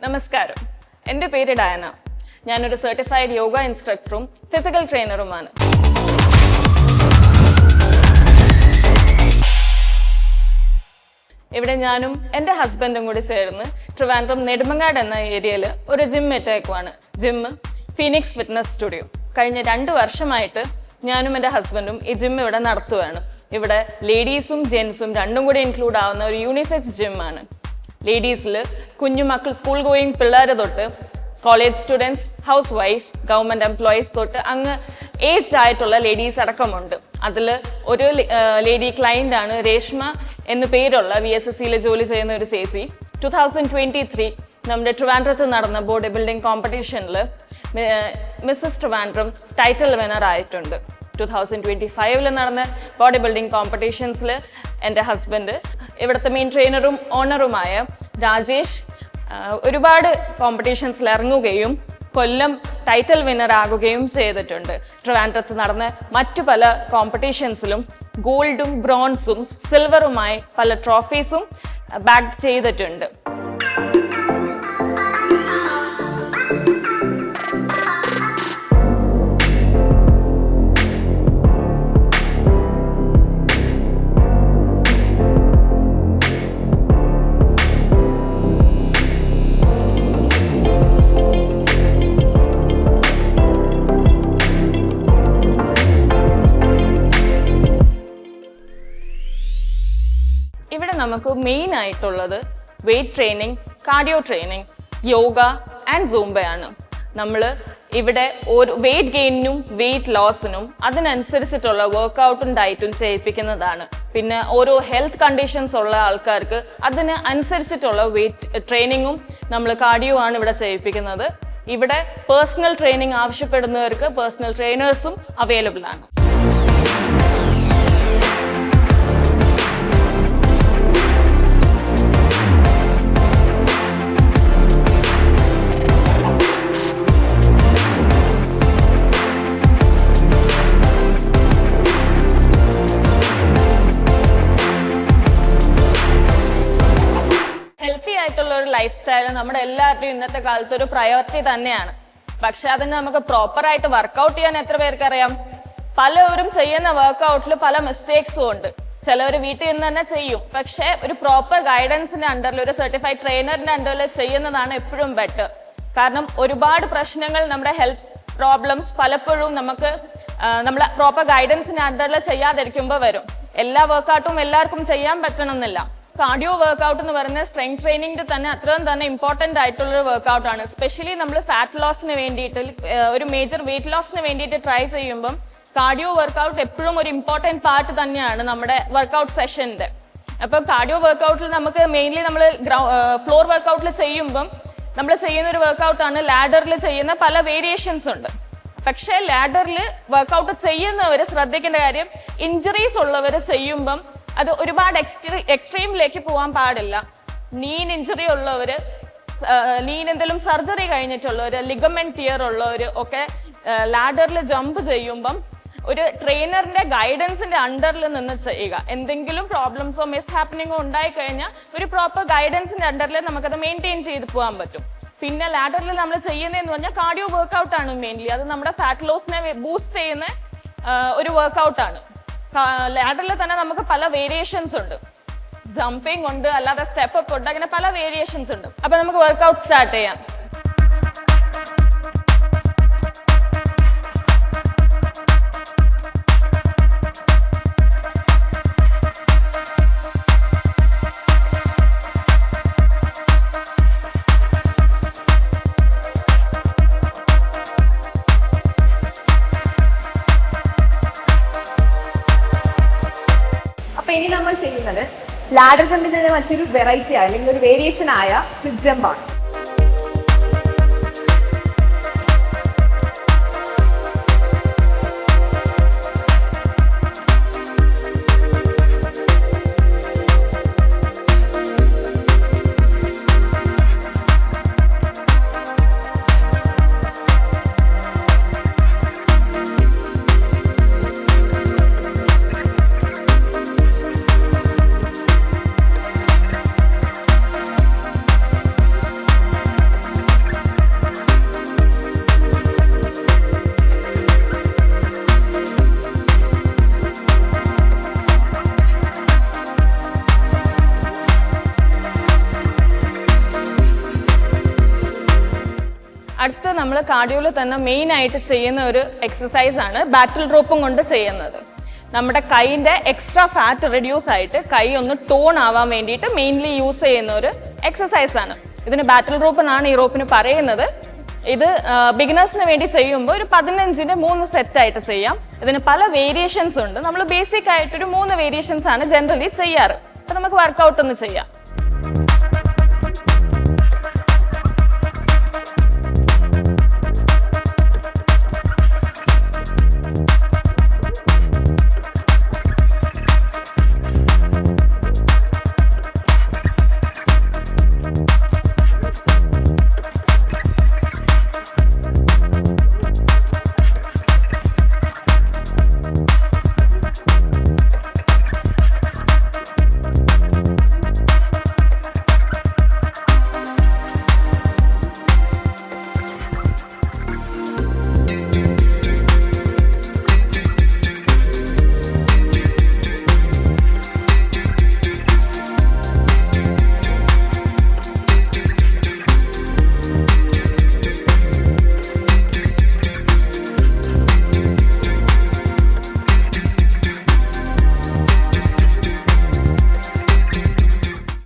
നമസ്കാരം, എൻ്റെ പേര് ഡയന. ഞാനൊരു സർട്ടിഫൈഡ് യോഗ ഇൻസ്ട്രക്ടറും ഫിസിക്കൽ ട്രെയിനറുമാണ്. ഇവിടെ ഞാനും എൻ്റെ ഹസ്ബൻഡും കൂടി ചേർന്ന് ട്രിവാൻഡ്രം നെടുമങ്ങാട് എന്ന ഏരിയയിൽ ഒരു ജിം ഇട്ടേക്കുവാണ്. Gym Phoenix fitness studio. കഴിഞ്ഞ 2 വർഷമായിട്ട് ഞാനും എൻ്റെ ഹസ്ബൻഡും ഈ ജിം ഇവിടെ നടത്തുകയാണ്. ഇവിടെ ലേഡീസും ജെൻസും രണ്ടും കൂടി ഇൻക്ലൂഡ് ആവുന്ന ഒരു യൂണിസെക്സ് ജിമ്മാണ്. ലേഡീസിൽ കുഞ്ഞുമക്കൾ, സ്കൂൾ ഗോയിങ് പിള്ളേർ തൊട്ട് college students, house wife, government employees തൊട്ട് അങ്ങ് ഏജ്ഡ് ആയിട്ടുള്ള ലേഡീസ് അടക്കമുണ്ട്. അതിൽ ഒരു ലേഡി ക്ലയൻ്റാണ് രേഷ്മ എന്നു പേരുള്ള VSSCയിൽ ജോലി ചെയ്യുന്ന ഒരു ചേച്ചി. 2023 നമ്മുടെ ട്രിവാൻഡ്രത്ത് നടന്ന ബോഡി ബിൽഡിംഗ് കോമ്പറ്റീഷനിൽ മിസ്സസ് ട്രിവാൻഡ്രം ടൈറ്റിൽ വിന്നർ ആയിട്ടുണ്ട്. 2025 നടന്ന ബോഡി ബിൽഡിംഗ് കോമ്പറ്റീഷൻസിൽ എൻ്റെ ഹസ്ബൻഡ്, ഇവിടുത്തെ മെയിൻ ട്രെയിനറും ഓണറുമായ രാജേഷ്, ഒരുപാട് കോമ്പറ്റീഷൻസിൽ ഇറങ്ങുകയും കൊല്ലം ടൈറ്റിൽ വിന്നർ ആകുകയും ചെയ്തിട്ടുണ്ട്. ട്രിവാൻഡ്രത്ത് നടന്ന മറ്റു പല കോമ്പറ്റീഷൻസിലും ഗോൾഡും ബ്രോൺസും സിൽവറുമായി പല ട്രോഫീസും ബാഗ് ചെയ്തിട്ടുണ്ട്. ഇവിടെ നമുക്ക് മെയിൻ ആയിട്ടുള്ളത് weight training, cardio training, yoga and സൂംബയാണ്. നമ്മൾ ഇവിടെ ഒരു വെയ്റ്റ് ഗെയിനും വെയ്റ്റ് ലോസിനും അതിനനുസരിച്ചിട്ടുള്ള വർക്കൗട്ടും ഡയറ്റും ചെയ്യിപ്പിക്കുന്നതാണ്. പിന്നെ ഓരോ ഹെൽത്ത് കണ്ടീഷൻസ് ഉള്ള ആൾക്കാർക്ക് അതിന് അനുസരിച്ചിട്ടുള്ള വെയ്റ്റ് ട്രെയിനിങ്ങും നമ്മൾ കാർഡിയോ ആണ് ഇവിടെ ചെയ്യിപ്പിക്കുന്നത്. ഇവിടെ പേഴ്സണൽ ട്രെയിനിങ് ആവശ്യപ്പെടുന്നവർക്ക് പേഴ്സണൽ ട്രെയിനേഴ്സും അവൈലബിൾ ആണ്. ഒരു ലൈഫ് സ്റ്റൈൽ നമ്മുടെ എല്ലാവരുടെയും ഇന്നത്തെ കാലത്ത് ഒരു പ്രയോറിറ്റി തന്നെയാണ്. പക്ഷെ അതിന് നമുക്ക് പ്രോപ്പറായിട്ട് വർക്കൗട്ട് ചെയ്യാൻ എത്ര പേർക്ക് അറിയാം? പലവരും ചെയ്യുന്ന വർക്കൗട്ടിൽ പല മിസ്റ്റേക്സും ഉണ്ട്. ചിലവർ വീട്ടിൽ നിന്ന് തന്നെ ചെയ്യും, പക്ഷെ ഒരു പ്രോപ്പർ ഗൈഡൻസിന്റെ അണ്ടറിൽ, ഒരു സർട്ടിഫൈഡ് ട്രെയിനറിന്റെ അണ്ടറിൽ ചെയ്യുന്നതാണ് എപ്പോഴും ബെറ്റർ. കാരണം ഒരുപാട് പ്രശ്നങ്ങൾ, നമ്മുടെ ഹെൽത്ത് പ്രോബ്ലംസ് പലപ്പോഴും നമുക്ക് നമ്മളെ പ്രോപ്പർ ഗൈഡൻസിന്റെ അണ്ടറിൽ ചെയ്യാതിരിക്കുമ്പോൾ വരും. എല്ലാ വർക്കൗട്ടും എല്ലാവർക്കും ചെയ്യാൻ പറ്റണമെന്നില്ല. കാർഡിയോ വർക്കൗട്ട് എന്ന് പറയുന്നത് സ്ട്രെങ്ത് ട്രെയിനിങ്ങിന്റെ തന്നെ അത്രയും തന്നെ ഇമ്പോർട്ടൻ്റ് ആയിട്ടുള്ളൊരു വർക്കൗട്ടാണ്. സ്പെഷ്യലി നമ്മൾ ഫാറ്റ് ലോസിന് വേണ്ടിയിട്ട്, ഒരു മേജർ വെയിറ്റ് ലോസിന് വേണ്ടിയിട്ട് ട്രൈ ചെയ്യുമ്പം കാർഡിയോ വർക്കൗട്ട് എപ്പോഴും ഒരു ഇമ്പോർട്ടൻറ്റ് പാർട്ട് തന്നെയാണ് നമ്മുടെ വർക്കൗട്ട് സെഷൻ്റെ. അപ്പം കാർഡിയോ വർക്കൗട്ടിൽ നമുക്ക് മെയിൻലി നമ്മൾ ഫ്ലോർ വർക്കൗട്ടിൽ ചെയ്യുമ്പം നമ്മൾ ചെയ്യുന്ന ഒരു വർക്കൗട്ടാണ്. ലാഡറിൽ ചെയ്യുന്ന പല വേരിയേഷൻസ് ഉണ്ട്. പക്ഷേ ലാഡറിൽ വർക്കൗട്ട് ചെയ്യുന്നവർ ശ്രദ്ധിക്കേണ്ട കാര്യം, ഇഞ്ചുറീസ് ഉള്ളവർ ചെയ്യുമ്പം അത് ഒരുപാട് എക്സ്ട്രീമിലേക്ക് പോകാൻ പാടില്ല. നീൻ ഇഞ്ചുറി ഉള്ളവർ, നീൻ എന്തെങ്കിലും സർജറി കഴിഞ്ഞിട്ടുള്ളവർ, ലിഗമെന്റ് ടിയർ ഉള്ളവർ ഒക്കെ ലാഡറിൽ ജമ്പ് ചെയ്യുമ്പം ഒരു ട്രെയിനറിന്റെ ഗൈഡൻസിന്റെ അണ്ടറിൽ നിന്ന് ചെയ്യുക. എന്തെങ്കിലും പ്രോബ്ലംസോ മിസ് ഹാപ്പനിങ്ങോ ഉണ്ടായിക്കഴിഞ്ഞാൽ ഒരു പ്രോപ്പർ ഗൈഡൻസിന്റെ അണ്ടറിൽ നമുക്കത് മെയിൻറ്റെയിൻ ചെയ്ത് പോകാൻ പറ്റും. പിന്നെ ലാഡറിൽ നമ്മൾ ചെയ്യുന്നതെന്ന് പറഞ്ഞാൽ കാർഡിയോ വർക്കൗട്ടാണ് മെയിൻലി. അത് നമ്മുടെ ഫാറ്റ് ലോസിനെ ബൂസ്റ്റ് ചെയ്യുന്ന ഒരു വർക്കൗട്ടാണ്. ലാഡറിൽ തന്നെ നമുക്ക് പല വേരിയേഷൻസ് ഉണ്ട്. ജമ്പിങ് ഉണ്ട്, അല്ലാതെ സ്റ്റെപ്പ് അപ്പ് ഉണ്ട്, അങ്ങനെ പല വേരിയേഷൻസ് ഉണ്ട്. അപ്പൊ നമുക്ക് വർക്കൗട്ട് സ്റ്റാർട്ട് ചെയ്യാം. അപ്പൊ ഇനി നമ്മൾ ചെയ്യുന്നത് ലാഡർ ജമ്പിന്റെ മറ്റൊരു വെറൈറ്റി അല്ലെങ്കിൽ ഒരു വേരിയേഷൻ ആയ സ്പ്ലിറ്റ് ജമ്പാണ്. നമ്മൾ കാർഡിയോയിൽ തന്നെ മെയിൻ ആയിട്ട് ചെയ്യുന്ന ഒരു എക്സസൈസ് ആണ് ബാറ്റിൽ റോപ്പും കൊണ്ട് ചെയ്യുന്നത്. നമ്മുടെ കൈയിൻ്റെ എക്സ്ട്രാ ഫാറ്റ് റിഡ്യൂസ് ആയിട്ട് കൈ ഒന്ന് ടോൺ ആവാൻ വേണ്ടിയിട്ട് മെയിൻലി യൂസ് ചെയ്യുന്ന ഒരു എക്സസൈസ് ആണ്. ഇതിന് ബാറ്റിൽ റോപ്പ് എന്നാണ് ഈ റോപ്പിന് പറയുന്നത്. ഇത് ബിഗിനേഴ്സിന് വേണ്ടി ചെയ്യുമ്പോൾ ഒരു 15-ന്റെ 3 സെറ്റ് ആയിട്ട് ചെയ്യാം. ഇതിന് പല വേരിയേഷൻസ് ഉണ്ട്. നമ്മൾ ബേസിക് ആയിട്ടൊരു 3 വേരിയേഷൻസ് ആണ് ജനറലി ചെയ്യാറ്. അപ്പൊ നമുക്ക് വർക്കൗട്ട് ഒന്ന് ചെയ്യാം.